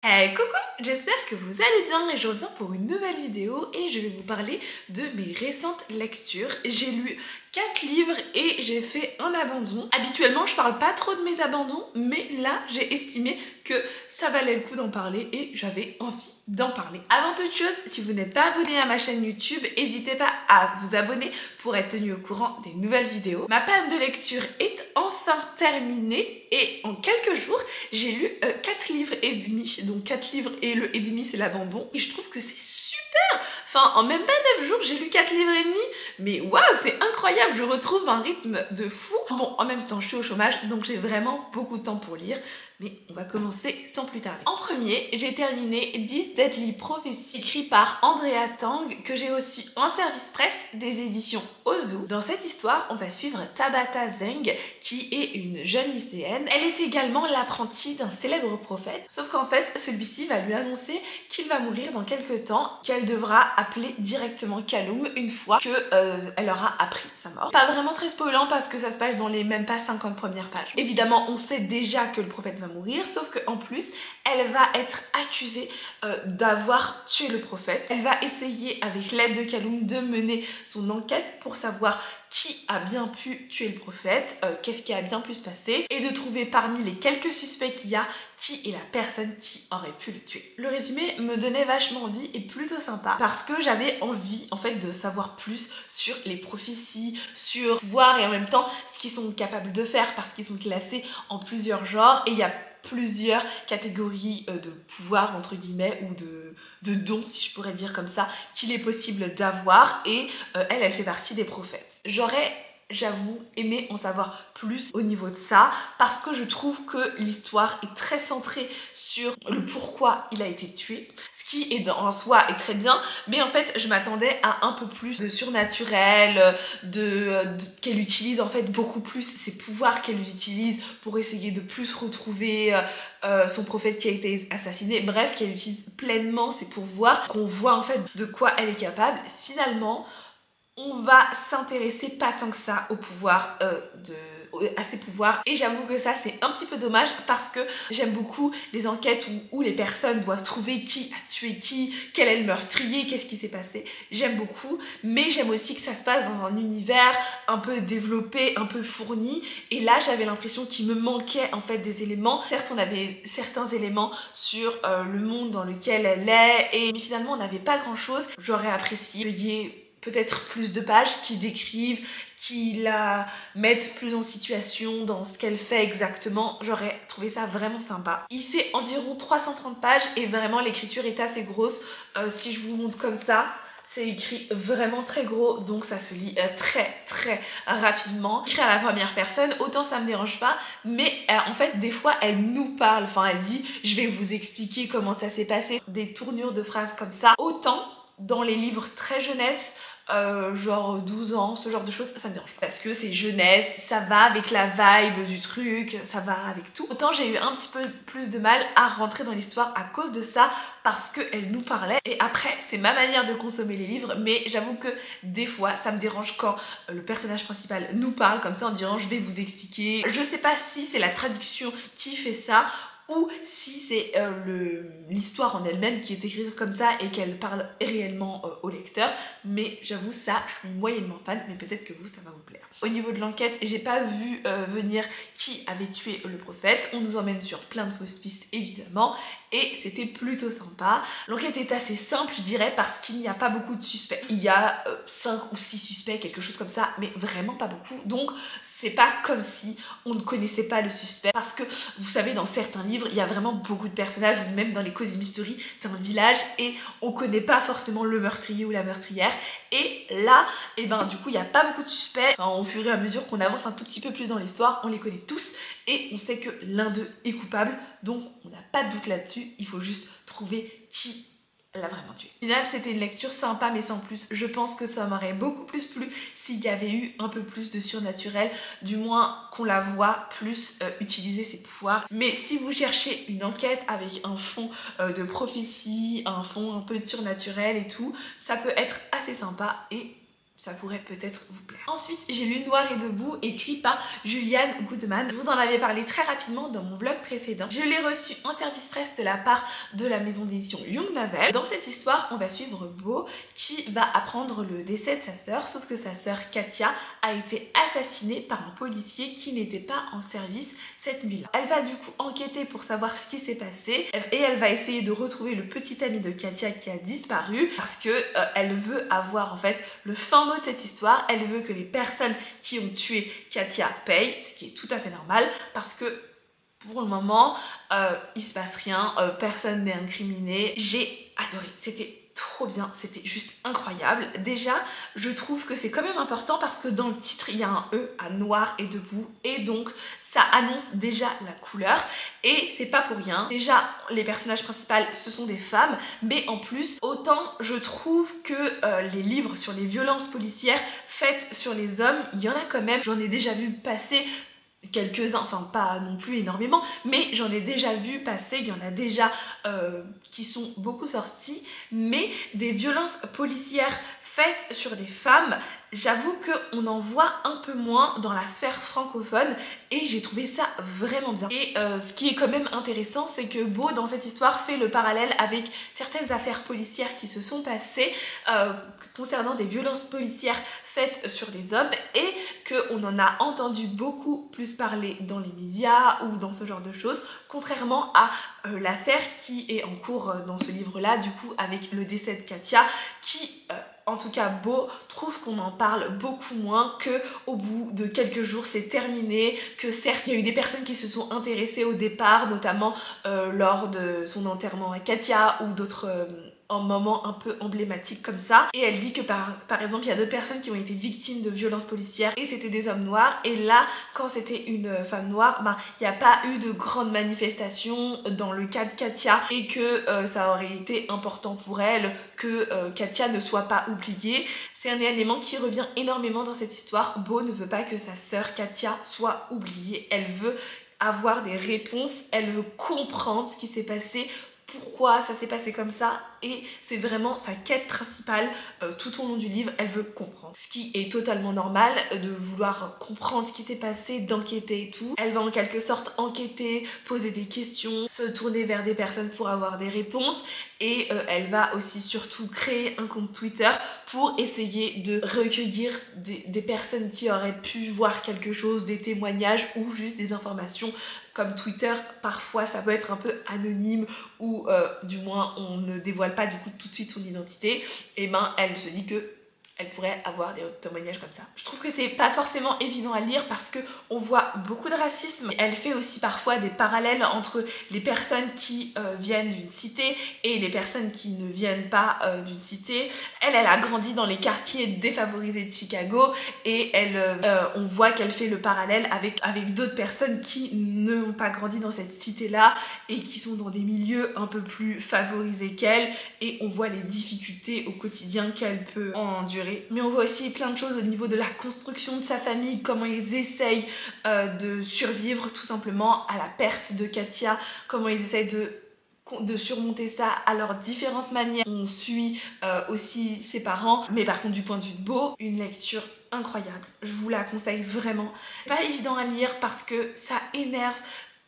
Hey coucou, j'espère que vous allez bien et je reviens pour une nouvelle vidéo et je vais vous parler de mes récentes lectures. J'ai lu 4 livres et j'ai fait un abandon. Habituellement je parle pas trop de mes abandons, mais là j'ai estimé que ça valait le coup d'en parler et j'avais envie d'en parler. Avant toute chose, si vous n'êtes pas abonné à ma chaîne YouTube, n'hésitez pas à vous abonner pour être tenu au courant des nouvelles vidéos. Ma panne de lecture est enfin terminée et en quelques jours j'ai lu 4 livres et demi. Donc 4 livres et le et demi c'est l'abandon et je trouve que c'est super. Enfin en même pas 9 jours j'ai lu 4 livres et demi, mais waouh, c'est incroyable, je retrouve un rythme de fou. Bon, en même temps je suis au chômage donc j'ai vraiment beaucoup de temps pour lire, mais on va commencer sans plus tarder. En premier, j'ai terminé 10 Deadly Prophecies écrit par Andrea Tang que j'ai reçu en service presse des éditions Ozu. Dans cette histoire, on va suivre Tabata Zeng qui est une jeune lycéenne. Elle est également l'apprentie d'un célèbre prophète, sauf qu'en fait celui-ci va lui annoncer qu'il va mourir dans quelques temps, qu'elle devra appeler directement Kaloum une fois que elle aura appris sa mort. Pas vraiment très spoilant parce que ça se passe dans les même pas 50 premières pages. Évidemment on sait déjà que le prophète va mourir, sauf qu'en plus elle va être accusée d'avoir tué le prophète. Elle va essayer avec l'aide de Kaloum de mener son enquête pour savoir qui a bien pu tuer le prophète, qu'est-ce qui a bien pu se passer, et de trouver parmi les quelques suspects qu'il y a, qui est la personne qui aurait pu le tuer. Le résumé me donnait vachement envie et plutôt sympa, parce que j'avais envie en fait de savoir plus sur les prophéties, sur pouvoir et en même temps ce qu'ils sont capables de faire, parce qu'ils sont classés en plusieurs genres, et il y a plusieurs catégories de pouvoir entre guillemets ou de dons, si je pourrais dire comme ça, qu'il est possible d'avoir, et elle fait partie des prophètes. J'aurais, j'avoue, aimé en savoir plus au niveau de ça parce que je trouve que l'histoire est très centrée sur le pourquoi il a été tué, ce qui est en soi est très bien, mais en fait je m'attendais à un peu plus de surnaturel, qu'elle utilise en fait beaucoup plus ses pouvoirs qu'elle utilise pour essayer de plus retrouver son prophète qui a été assassiné, bref, qu'elle utilise pleinement ses pouvoirs, qu'on voit en fait de quoi elle est capable. Finalement on va s'intéresser pas tant que ça au pouvoir à ses pouvoirs, et j'avoue que ça c'est un petit peu dommage parce que j'aime beaucoup les enquêtes où les personnes doivent trouver qui a tué qui, quel est le meurtrier, qu'est-ce qui s'est passé. J'aime beaucoup, mais j'aime aussi que ça se passe dans un univers un peu développé, un peu fourni, et là j'avais l'impression qu'il me manquait en fait des éléments. Certes on avait certains éléments sur le monde dans lequel elle est, mais finalement on n'avait pas grand chose. J'aurais apprécié qu'il y ait peut-être plus de pages qui décrivent, qui la mettent plus en situation dans ce qu'elle fait exactement. J'aurais trouvé ça vraiment sympa. Il fait environ 330 pages et vraiment l'écriture est assez grosse. Si je vous montre comme ça, c'est écrit vraiment très gros, donc ça se lit très rapidement. Écrit à la première personne, autant ça me dérange pas, mais en fait des fois elle nous parle, enfin elle dit je vais vous expliquer comment ça s'est passé, des tournures de phrases comme ça. Autant dans les livres très jeunesse, genre 12 ans, ce genre de choses, ça me dérange pas. Parce que c'est jeunesse, ça va avec la vibe du truc, ça va avec tout. Autant j'ai eu un petit peu plus de mal à rentrer dans l'histoire à cause de ça, parce qu'elle nous parlait. Et après, c'est ma manière de consommer les livres, mais j'avoue que des fois, ça me dérange quand le personnage principal nous parle comme ça en disant je vais vous expliquer. Je sais pas si c'est la traduction qui fait ça, ou si c'est l'histoire en elle-même qui est écrite comme ça et qu'elle parle réellement au lecteur, mais j'avoue ça, je suis moyennement fan, mais peut-être que vous ça va vous plaire. Au niveau de l'enquête, j'ai pas vu venir qui avait tué le prophète, on nous emmène sur plein de fausses pistes évidemment, et c'était plutôt sympa. L'enquête est assez simple je dirais parce qu'il n'y a pas beaucoup de suspects. Il y a 5 ou 6 suspects, quelque chose comme ça, mais vraiment pas beaucoup, donc c'est pas comme si on ne connaissait pas le suspect, parce que vous savez dans certains livres il y a vraiment beaucoup de personnages, ou même dans les Cozy Mystery c'est un village et on connaît pas forcément le meurtrier ou la meurtrière, et là et ben du coup il n'y a pas beaucoup de suspects. Enfin, au fur et à mesure qu'on avance un tout petit peu plus dans l'histoire, on les connaît tous et on sait que l'un d'eux est coupable, donc on n'a pas de doute là-dessus, il faut juste trouver qui l'a vraiment tué. Au final c'était une lecture sympa mais sans plus. Je pense que ça m'aurait beaucoup plus plu s'il y avait eu un peu plus de surnaturel, du moins qu'on la voit plus utiliser ses pouvoirs. Mais si vous cherchez une enquête avec un fond de prophétie, un fond un peu surnaturel et tout, ça peut être assez sympa et ça pourrait peut-être vous plaire. Ensuite, j'ai lu Noir et debout, écrit par Julianne Goodman. Je vous en avais parlé très rapidement dans mon vlog précédent. Je l'ai reçu en service presse de la part de la maison d'édition Young Novel. Dans cette histoire, on va suivre Beau qui va apprendre le décès de sa sœur, sauf que sa sœur Katia a été assassinée par un policier qui n'était pas en service cette nuit-là. Elle va du coup enquêter pour savoir ce qui s'est passé et elle va essayer de retrouver le petit ami de Katia qui a disparu parce que elle veut avoir en fait le fin mot de cette histoire. Elle veut que les personnes qui ont tué Katia payent, ce qui est tout à fait normal parce que pour le moment il se passe rien, personne n'est incriminé. J'ai adoré, c'était trop bien, c'était juste incroyable. Déjà, je trouve que c'est quand même important parce que dans le titre, il y a un E à Noir et debout et donc ça annonce déjà la couleur et c'est pas pour rien. Déjà, les personnages principaux, ce sont des femmes, mais en plus, autant je trouve que les livres sur les violences policières faites sur les hommes, il y en a quand même. J'en ai déjà vu passer quelques-uns, enfin pas non plus énormément, mais j'en ai déjà vu passer, il y en a déjà qui sont beaucoup sortis, mais des violences policières faites sur des femmes, j'avoue qu'on en voit un peu moins dans la sphère francophone et j'ai trouvé ça vraiment bien. Et ce qui est quand même intéressant, c'est que Beau dans cette histoire fait le parallèle avec certaines affaires policières qui se sont passées concernant des violences policières faites sur des hommes et qu'on en a entendu beaucoup plus parler dans les médias ou dans ce genre de choses, contrairement à l'affaire qui est en cours dans ce livre-là, du coup avec le décès de Katia, qui en tout cas Beau trouve qu'on en parle beaucoup moins, que au bout de quelques jours c'est terminé, que certes il y a eu des personnes qui se sont intéressées au départ, notamment lors de son enterrement à Katia ou d'autres moments un peu emblématiques comme ça. Et elle dit que par exemple il y a 2 personnes qui ont été victimes de violences policières et c'était des hommes noirs, et là quand c'était une femme noire, ben il n'y a pas eu de grandes manifestations dans le cas de Katia et que ça aurait été important pour elle que Katia ne soit pas oubliée. C'est un élément qui revient énormément dans cette histoire. Beau ne veut pas que sa sœur Katia soit oubliée, elle veut avoir des réponses, elle veut comprendre ce qui s'est passé, pourquoi ça s'est passé comme ça, et c'est vraiment sa quête principale tout au long du livre. Elle veut comprendre, ce qui est totalement normal de vouloir comprendre ce qui s'est passé, d'enquêter et tout. Elle va en quelque sorte enquêter, poser des questions, se tourner vers des personnes pour avoir des réponses, et elle va aussi surtout créer un compte Twitter pour essayer de recueillir des personnes qui auraient pu voir quelque chose, des témoignages ou juste des informations. Comme Twitter, parfois ça peut être un peu anonyme ou du moins on ne dévoile pas du coup tout de suite son identité, et ben elle se dit que elle pourrait avoir des témoignages comme ça. Je trouve que c'est pas forcément évident à lire parce que on voit beaucoup de racisme. Elle fait aussi parfois des parallèles entre les personnes qui viennent d'une cité et les personnes qui ne viennent pas d'une cité. Elle a grandi dans les quartiers défavorisés de Chicago et on voit qu'elle fait le parallèle avec d'autres personnes qui n'ont pas grandi dans cette cité-là et qui sont dans des milieux un peu plus favorisés qu'elle, et on voit les difficultés au quotidien qu'elle peut endurer. Mais on voit aussi plein de choses au niveau de la construction de sa famille, comment ils essayent de survivre tout simplement à la perte de Katia, comment ils essayent de surmonter ça à leurs différentes manières. On suit aussi ses parents, mais par contre du point de vue de Beau, une lecture incroyable. Je vous la conseille vraiment. C'est pas évident à lire parce que ça énerve.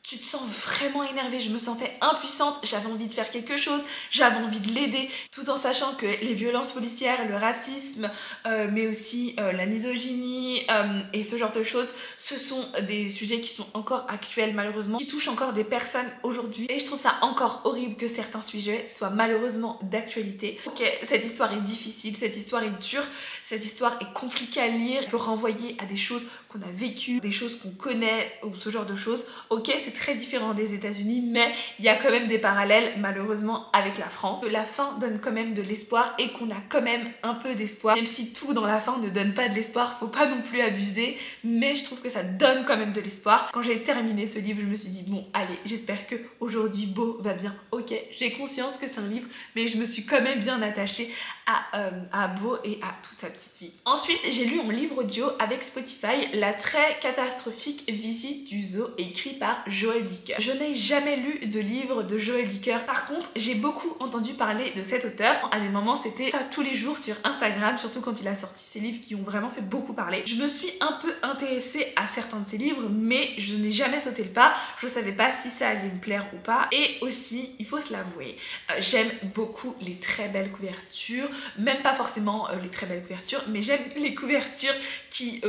Tu te sens vraiment énervée, je me sentais impuissante, j'avais envie de faire quelque chose, j'avais envie de l'aider, tout en sachant que les violences policières, le racisme, mais aussi la misogynie et ce genre de choses, ce sont des sujets qui sont encore actuels malheureusement, qui touchent encore des personnes aujourd'hui, et je trouve ça encore horrible que certains sujets soient malheureusement d'actualité. Ok, cette histoire est difficile, cette histoire est dure, cette histoire est compliquée à lire, elle peut renvoyer à des choses qu'on a vécues, des choses qu'on connaît ou ce genre de choses. Ok, c'est très différent des États-Unis, mais il y a quand même des parallèles malheureusement avec la France. La fin donne quand même de l'espoir et qu'on a quand même un peu d'espoir, même si tout dans la fin ne donne pas de l'espoir, faut pas non plus abuser, mais je trouve que ça donne quand même de l'espoir. Quand j'ai terminé ce livre, je me suis dit bon allez, j'espère que aujourd'hui Beau va bien. Ok, j'ai conscience que c'est un livre, mais je me suis quand même bien attachée à Beau et à toute sa petite vie. Ensuite, j'ai lu en livre audio avec Spotify La très catastrophique visite du zoo, écrit par Joël Dicker. Je n'ai jamais lu de livre de Joël Dicker. Par contre, j'ai beaucoup entendu parler de cet auteur. À des moments, c'était ça tous les jours sur Instagram, surtout quand il a sorti ses livres qui ont vraiment fait beaucoup parler. Je me suis un peu intéressée à certains de ses livres, mais je n'ai jamais sauté le pas. Je savais pas si ça allait me plaire ou pas. Et aussi, il faut se l'avouer, j'aime beaucoup les très belles couvertures, même pas forcément les très belles couvertures, mais j'aime les couvertures qui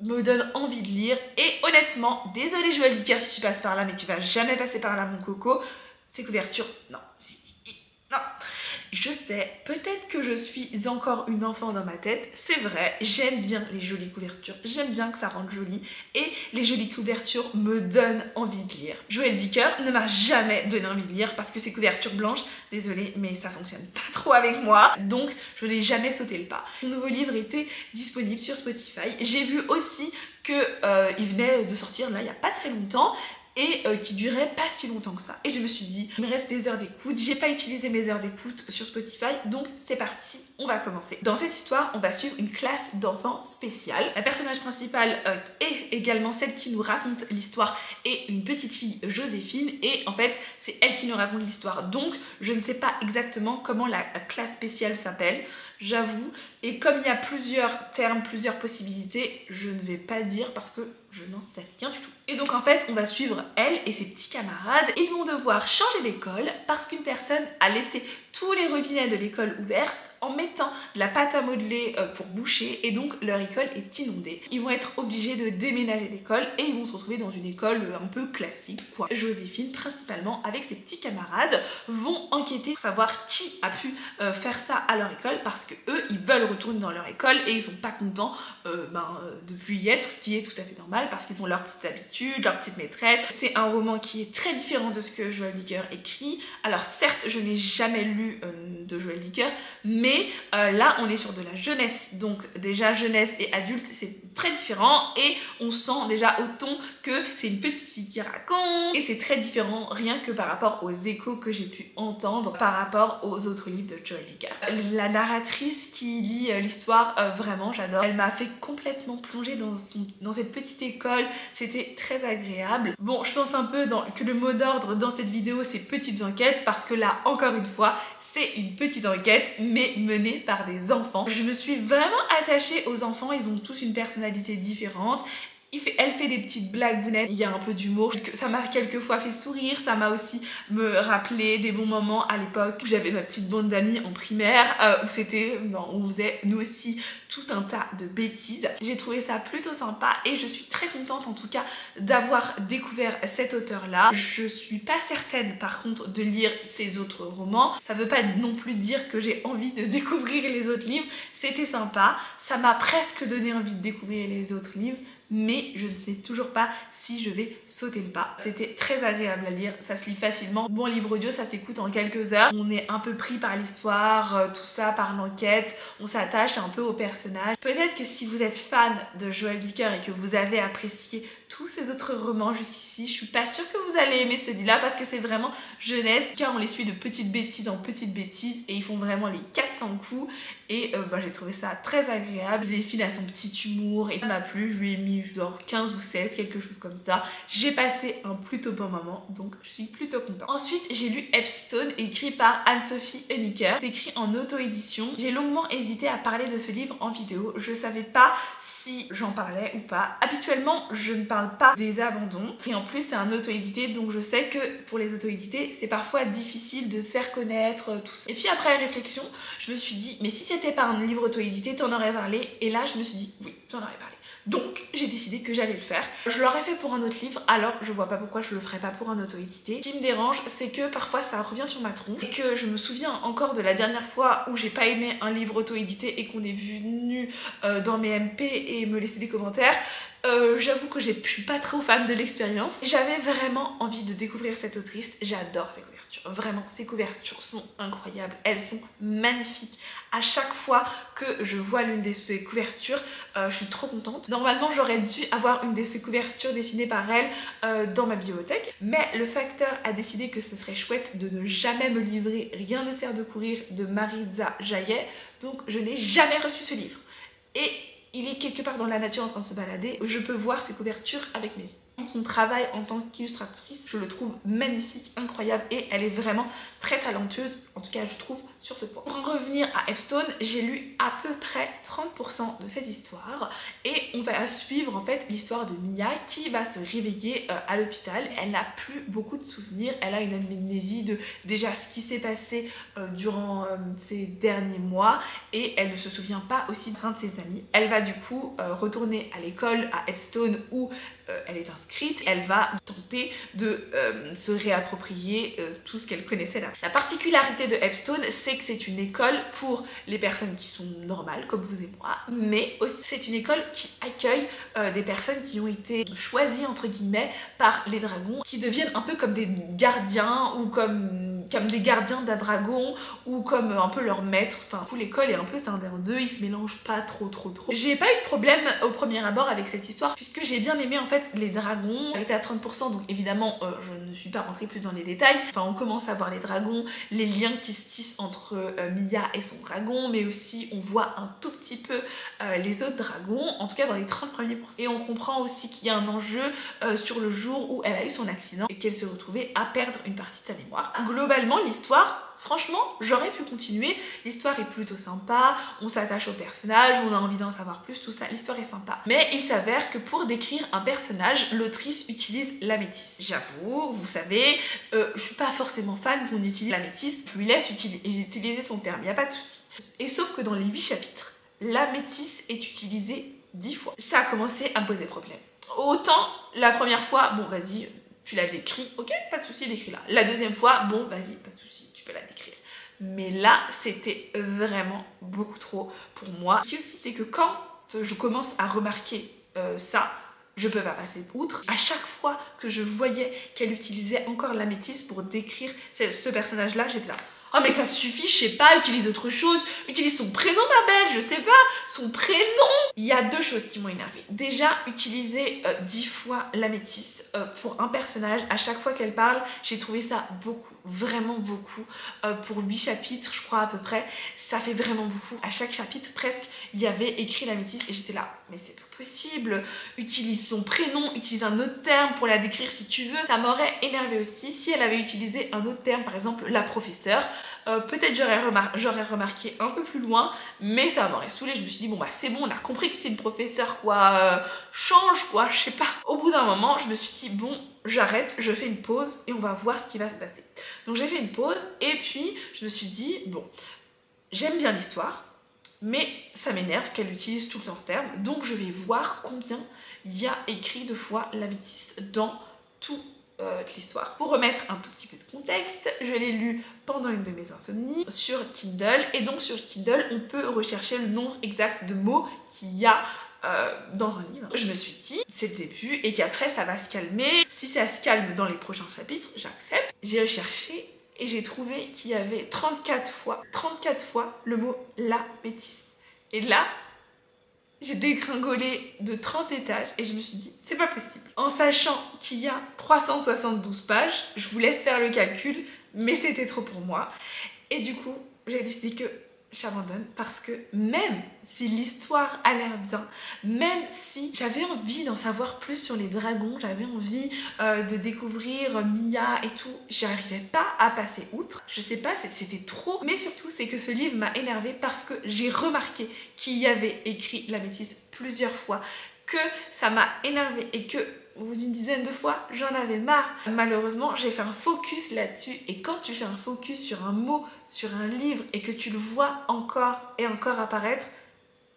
me donnent envie de lire. Et honnêtement, désolé Joël Dicker si tu passes par là, mais tu vas jamais passer par là mon coco, ces couvertures, non. Non. Je sais, peut-être que je suis encore une enfant dans ma tête, c'est vrai, j'aime bien les jolies couvertures, j'aime bien que ça rende joli et les jolies couvertures me donnent envie de lire. Joël Dicker ne m'a jamais donné envie de lire parce que ces couvertures blanches, désolée, mais ça fonctionne pas trop avec moi, donc je n'ai jamais sauté le pas. Son nouveau livre était disponible sur Spotify. J'ai vu aussi qu'il venait de sortir là il n'y a pas très longtemps et qui durait pas si longtemps que ça. Et je me suis dit, il me reste des heures d'écoute, j'ai pas utilisé mes heures d'écoute sur Spotify, donc c'est parti, on va commencer. Dans cette histoire, on va suivre une classe d'enfants spéciale. La personnage principale est également celle qui nous raconte l'histoire et une petite fille, Joséphine, et en fait, c'est elle qui nous raconte l'histoire. Donc, je ne sais pas exactement comment la classe spéciale s'appelle, j'avoue, et comme il y a plusieurs termes, plusieurs possibilités, je ne vais pas dire parce que je n'en sais rien du tout. Et donc en fait, on va suivre elle et ses petits camarades. Ils vont devoir changer d'école parce qu'une personne a laissé tous les robinets de l'école ouverts en mettant de la pâte à modeler pour boucher, et donc leur école est inondée. Ils vont être obligés de déménager d'école et ils vont se retrouver dans une école un peu classique, quoi. Joséphine, principalement avec ses petits camarades, vont enquêter pour savoir qui a pu faire ça à leur école, parce que eux, ils veulent retourner dans leur école et ils sont pas contents de plus y être, ce qui est tout à fait normal parce qu'ils ont leurs petites habitudes, leurs petites maîtresses. C'est un roman qui est très différent de ce que Joël Dicker écrit. Alors certes, je n'ai jamais lu de Joël Dicker, mais là on est sur de la jeunesse, donc déjà jeunesse et adulte c'est très différent, et on sent déjà au ton que c'est une petite fille qui raconte, et c'est très différent rien que par rapport aux échos que j'ai pu entendre par rapport aux autres livres de Joël Dicker. La narratrice qui lit l'histoire, vraiment j'adore, elle m'a fait complètement plonger dans cette petite école, c'était très agréable. Bon, je pense un peu que le mot d'ordre dans cette vidéo c'est petites enquêtes, parce que là encore une fois c'est une petite enquête mais menée par des enfants. Je me suis vraiment attachée aux enfants, ils ont tous une personnalité différente. Elle fait des petites blagounettes, il y a un peu d'humour, ça m'a quelquefois fait sourire, ça m'a aussi me rappelé des bons moments à l'époque où j'avais ma petite bande d'amis en primaire, où on faisait nous aussi tout un tas de bêtises. J'ai trouvé ça plutôt sympa et je suis très contente en tout cas d'avoir découvert cet auteur-là. Je suis pas certaine par contre de lire ses autres romans, ça veut pas non plus dire que j'ai envie de découvrir les autres livres, c'était sympa, ça m'a presque donné envie de découvrir les autres livres, mais je ne sais toujours pas si je vais sauter le pas. C'était très agréable à lire, ça se lit facilement. Bon, livre audio, ça s'écoute en quelques heures. On est un peu pris par l'histoire, tout ça, par l'enquête. On s'attache un peu au personnage. Peut-être que si vous êtes fan de Joël Dicker et que vous avez apprécié tous ces autres romans jusqu'ici, je suis pas sûre que vous allez aimer celui-là parce que c'est vraiment jeunesse, car on les suit de petites bêtises en petites bêtises et ils font vraiment les 400 coups, et j'ai trouvé ça très agréable. Joséphine a son petit humour et ça m'a plu, je lui ai mis genre 15 ou 16, quelque chose comme ça. J'ai passé un plutôt bon moment, donc je suis plutôt contente. Ensuite, j'ai lu Epstone, écrit par Anne-Sophie Henniker. C'est écrit en auto-édition. J'ai longuement hésité à parler de ce livre en vidéo. Je savais pas si j'en parlais ou pas. Habituellement, je ne parle pas des abandons. Et en plus, c'est un auto-édité, donc je sais que pour les auto-édités, c'est parfois difficile de se faire connaître, tout ça. Et puis après réflexion, je me suis dit, mais si c'était pas un livre auto-édité, t'en aurais parlé. Et là, je me suis dit, oui, j'en aurais parlé. Donc j'ai décidé que j'allais le faire. Je l'aurais fait pour un autre livre, alors je vois pas pourquoi je le ferais pas pour un auto-édité. Ce qui me dérange, c'est que parfois ça revient sur ma tronche et que je me souviens encore de la dernière fois où j'ai pas aimé un livre auto-édité et qu'on est venu dans mes MP et me laisser des commentaires. J'avoue que je suis pas trop fan de l'expérience. J'avais vraiment envie de découvrir cette autrice, j'adore ses couvertures, vraiment ses couvertures sont incroyables, elles sont magnifiques. À chaque fois que je vois l'une de ses couvertures, je suis trop contente. Normalement j'aurais dû avoir une de ses couvertures dessinées par elle dans ma bibliothèque, mais le facteur a décidé que ce serait chouette de ne jamais me livrer Rien ne sert de courir de Maritza Jaillet, donc je n'ai jamais reçu ce livre. Et il est quelque part dans la nature en train de se balader, je peux voir ses couvertures avec mes yeux. Son travail en tant qu'illustratrice, je le trouve magnifique, incroyable et elle est vraiment très talentueuse, en tout cas je trouve, sur ce point. Pour en revenir à Epstone, j'ai lu à peu près 30% de cette histoire et on va suivre en fait l'histoire de Mia qui va se réveiller à l'hôpital. Elle n'a plus beaucoup de souvenirs, elle a une amnésie de déjà ce qui s'est passé durant ces derniers mois et elle ne se souvient pas aussi d'un de ses amis. Elle va du coup retourner à l'école à Epstone où elle est inscrite. Elle va tenter de se réapproprier tout ce qu'elle connaissait là. La particularité de Epstone, c'est que c'est une école pour les personnes qui sont normales comme vous et moi, mais aussi c'est une école qui accueille des personnes qui ont été choisies entre guillemets par les dragons, qui deviennent un peu comme des gardiens ou comme des gardiens d'un dragon ou comme un peu leur maître. Enfin, l'école est un peu scindée en deux, ils se mélangent pas trop. J'ai pas eu de problème au premier abord avec cette histoire puisque j'ai bien aimé en fait les dragons. Elle était à 30%, donc évidemment je ne suis pas rentrée plus dans les détails. Enfin, on commence à voir les dragons, les liens qui se tissent entre Mia et son dragon, mais aussi on voit un tout petit peu les autres dragons, en tout cas dans les 30 premiers pourcents. Et on comprend aussi qu'il y a un enjeu sur le jour où elle a eu son accident et qu'elle se retrouvait à perdre une partie de sa mémoire. Globalement, l'histoire, franchement, j'aurais pu continuer. L'histoire est plutôt sympa, on s'attache au personnage, on a envie d'en savoir plus, tout ça, l'histoire est sympa. Mais il s'avère que pour décrire un personnage, l'autrice utilise la métisse. J'avoue, vous savez, je suis pas forcément fan qu'on utilise la métisse, je lui laisse utiliser son terme, il n'y a pas de souci. Et sauf que dans les 8 chapitres, la métisse est utilisée 10 fois. Ça a commencé à me poser problème. Autant, la première fois, bon vas-y, tu la décris, ok, pas de souci, décris-la. La deuxième fois, bon vas-y, pas de souci, tu peux la décrire. Mais là, c'était vraiment beaucoup trop pour moi. Ce aussi, c'est que quand je commence à remarquer ça, je peux pas passer outre. À chaque fois que je voyais qu'elle utilisait encore la métisse pour décrire ce personnage-là, j'étais là. Oh mais ça suffit, je sais pas, utilise autre chose, utilise son prénom ma belle, je sais pas, son prénom. Il y a deux choses qui m'ont énervée. Déjà, utiliser 10 fois la métisse pour un personnage, à chaque fois qu'elle parle, j'ai trouvé ça beaucoup, vraiment beaucoup. Pour 8 chapitres, je crois à peu près, ça fait vraiment beaucoup. À chaque chapitre, presque, il y avait écrit la métisse et j'étais là, mais c'est pas possible. Utilise son prénom, utilise un autre terme pour la décrire si tu veux. Ça m'aurait énervé aussi si elle avait utilisé un autre terme, par exemple la professeure. Peut-être j'aurais remarqué un peu plus loin, mais ça m'aurait saoulé. Je me suis dit bon bah c'est bon, on a compris que c'est une professeure quoi, change quoi, je sais pas. Au bout d'un moment, je me suis dit bon, j'arrête, je fais une pause et on va voir ce qui va se passer. Donc j'ai fait une pause et puis je me suis dit bon, j'aime bien l'histoire, mais ça m'énerve qu'elle utilise tout le temps ce terme, donc je vais voir combien il y a écrit de fois la métisse dans toute l'histoire. Pour remettre un tout petit peu de contexte, je l'ai lu pendant une de mes insomnies sur Kindle, et donc sur Kindle on peut rechercher le nombre exact de mots qu'il y a dans un livre. Je me suis dit c'est le début et qu'après ça va se calmer. Si ça se calme dans les prochains chapitres, j'accepte. J'ai recherché et j'ai trouvé qu'il y avait 34 fois le mot la métisse. Et là, j'ai dégringolé de 30 étages et je me suis dit, c'est pas possible. En sachant qu'il y a 372 pages, je vous laisse faire le calcul, mais c'était trop pour moi. Et du coup, j'ai décidé que j'abandonne parce que même si l'histoire a l'air bien, même si j'avais envie d'en savoir plus sur les dragons, j'avais envie de découvrir Mia et tout, j'arrivais pas à passer outre. Je sais pas, c'était trop. Mais surtout, c'est que ce livre m'a énervée parce que j'ai remarqué qu'il y avait écrit la métisse plusieurs fois, que ça m'a énervée et que au bout d'une dizaine de fois, j'en avais marre. Malheureusement, j'ai fait un focus là-dessus et quand tu fais un focus sur un mot, sur un livre et que tu le vois encore et encore apparaître,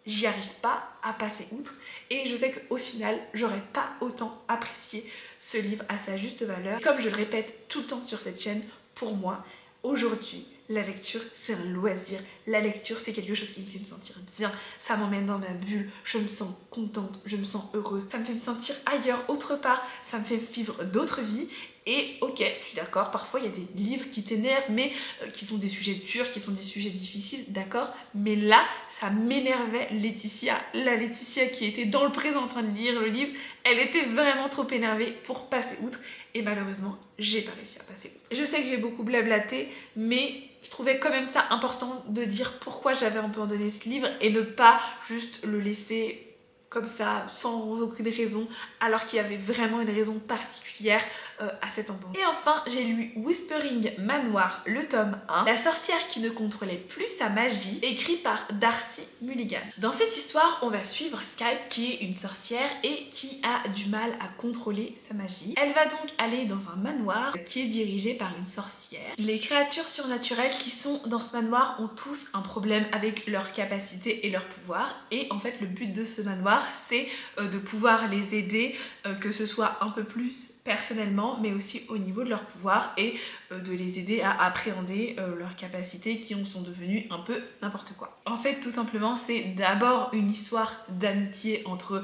j'y arrive pas à passer outre et je sais qu'au final, j'aurais pas autant apprécié ce livre à sa juste valeur. Comme je le répète tout le temps sur cette chaîne, pour moi, aujourd'hui, la lecture, c'est un loisir. La lecture, c'est quelque chose qui me fait me sentir bien. Ça m'emmène dans ma bulle. Je me sens contente, je me sens heureuse. Ça me fait me sentir ailleurs, autre part. Ça me fait vivre d'autres vies. Et ok, je suis d'accord, parfois il y a des livres qui t'énervent, mais qui sont des sujets durs, qui sont des sujets difficiles, d'accord. Mais là, ça m'énervait Laetitia. La Laetitia qui était dans le présent en train de lire le livre, elle était vraiment trop énervée pour passer outre. Et malheureusement, j'ai pas réussi à passer outre. Je sais que j'ai beaucoup blablaté, mais je trouvais quand même ça important de dire pourquoi j'avais abandonné ce livre et ne pas juste le laisser comme ça, sans aucune raison, alors qu'il y avait vraiment une raison particulière à cet endroit. Et enfin, j'ai lu Whispering Manoir, le tome 1, La sorcière qui ne contrôlait plus sa magie, écrit par Darcy Mulligan. Dans cette histoire, on va suivre Skype, qui est une sorcière et qui a du mal à contrôler sa magie. Elle va donc aller dans un manoir qui est dirigé par une sorcière. Les créatures surnaturelles qui sont dans ce manoir ont tous un problème avec leurs capacités et leurs pouvoirs, et en fait le but de ce manoir c'est de pouvoir les aider, que ce soit un peu plus personnellement mais aussi au niveau de leur pouvoir, et de les aider à appréhender leurs capacités qui sont devenues un peu n'importe quoi. En fait tout simplement c'est d'abord une histoire d'amitié entre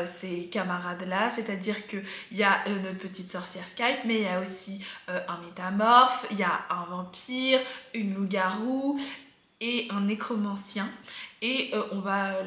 ces camarades là, c'est-à-dire qu'il y a notre petite sorcière Skype, mais il y a aussi un métamorphe, il y a un vampire, une loup-garou et un nécromancien, et on va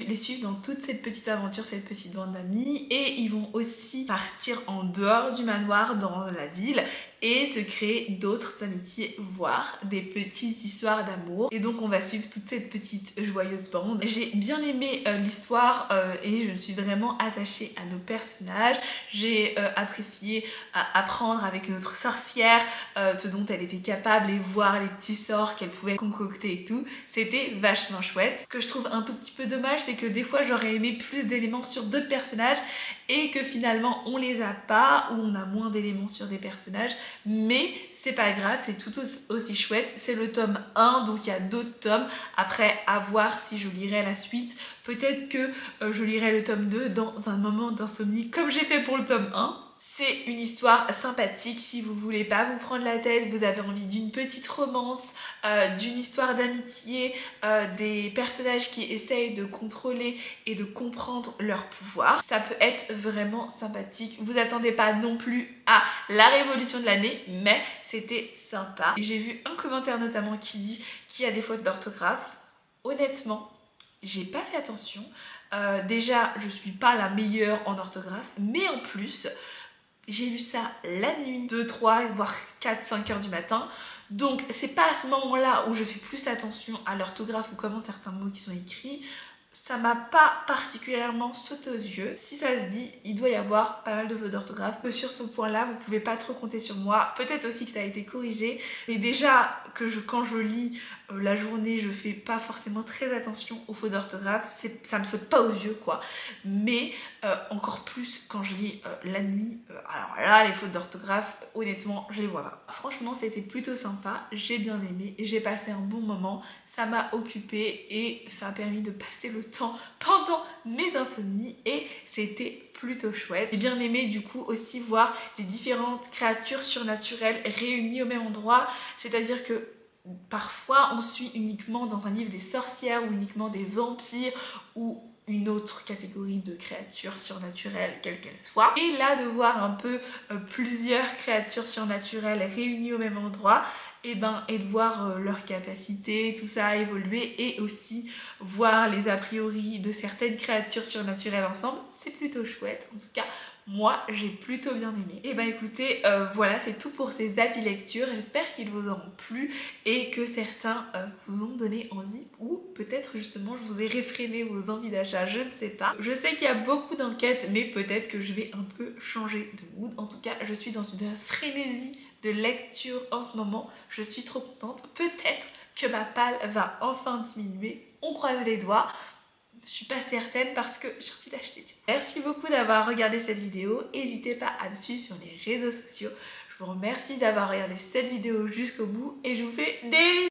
les suivre dans toute cette petite aventure, cette petite bande d'amis, et ils vont aussi partir en dehors du manoir dans la ville et se créer d'autres amitiés, voire des petites histoires d'amour. Et donc on va suivre toute cette petite joyeuse bande. J'ai bien aimé l'histoire et je me suis vraiment attachée à nos personnages. J'ai apprécié apprendre avec notre sorcière ce dont elle était capable et voir les petits sorts qu'elle pouvait concocter et tout. C'était vachement chouette. Ce que je trouve un tout petit peu dommage, c'est que des fois j'aurais aimé plus d'éléments sur d'autres personnages et que finalement on les a pas, ou on a moins d'éléments sur des personnages, mais c'est pas grave, c'est tout aussi chouette. C'est le tome 1, donc il y a d'autres tomes. Après, à voir si je lirai la suite. Peut-être que je lirai le tome 2 dans un moment d'insomnie, comme j'ai fait pour le tome 1. C'est une histoire sympathique si vous voulez pas vous prendre la tête, vous avez envie d'une petite romance, d'une histoire d'amitié, des personnages qui essayent de contrôler et de comprendre leur pouvoir. Ça peut être vraiment sympathique. Vous attendez pas non plus à la révolution de l'année, mais c'était sympa. J'ai vu un commentaire notamment qui dit qu'il y a des fautes d'orthographe. Honnêtement, j'ai pas fait attention. Déjà, je suis pas la meilleure en orthographe, mais en plus, j'ai lu ça la nuit, 2, 3, voire 4, 5 heures du matin. Donc c'est pas à ce moment-là où je fais plus attention à l'orthographe ou comment certains mots qui sont écrits. Ça m'a pas particulièrement sauté aux yeux. Si ça se dit, il doit y avoir pas mal de fautes d'orthographe. Que sur ce point-là, vous pouvez pas trop compter sur moi. Peut-être aussi que ça a été corrigé. Mais déjà que quand je lis la journée, je fais pas forcément très attention aux fautes d'orthographe. Ça me saute pas aux yeux quoi. Mais encore plus quand je lis la nuit. Alors là, les fautes d'orthographe, honnêtement, je les vois pas. Franchement, c'était plutôt sympa. J'ai bien aimé. J'ai passé un bon moment. Ça m'a occupée et ça a permis de passer le temps pendant mes insomnies et c'était plutôt chouette. J'ai bien aimé du coup aussi voir les différentes créatures surnaturelles réunies au même endroit, c'est-à-dire que parfois on suit uniquement dans un livre des sorcières ou uniquement des vampires ou une autre catégorie de créatures surnaturelles, quelle qu'elle soit. Et là, de voir un peu plusieurs créatures surnaturelles réunies au même endroit, et de voir leurs capacités, tout ça évoluer, et aussi voir les a priori de certaines créatures surnaturelles ensemble, c'est plutôt chouette. En tout cas, moi j'ai plutôt bien aimé. Et écoutez, voilà, c'est tout pour ces avis lecture. J'espère qu'ils vous auront plu et que certains vous ont donné envie, ou peut-être justement je vous ai réfréné vos envies d'achat, je ne sais pas. Je sais qu'il y a beaucoup d'enquêtes, mais peut-être que je vais un peu changer de mood. En tout cas, je suis dans une frénésie de lecture en ce moment, je suis trop contente. Peut-être que ma palle va enfin diminuer, on croise les doigts. Je suis pas certaine parce que j'ai envie d'acheter du coup. Merci beaucoup d'avoir regardé cette vidéo, n'hésitez pas à me suivre sur les réseaux sociaux. Je vous remercie d'avoir regardé cette vidéo jusqu'au bout et je vous fais des bisous.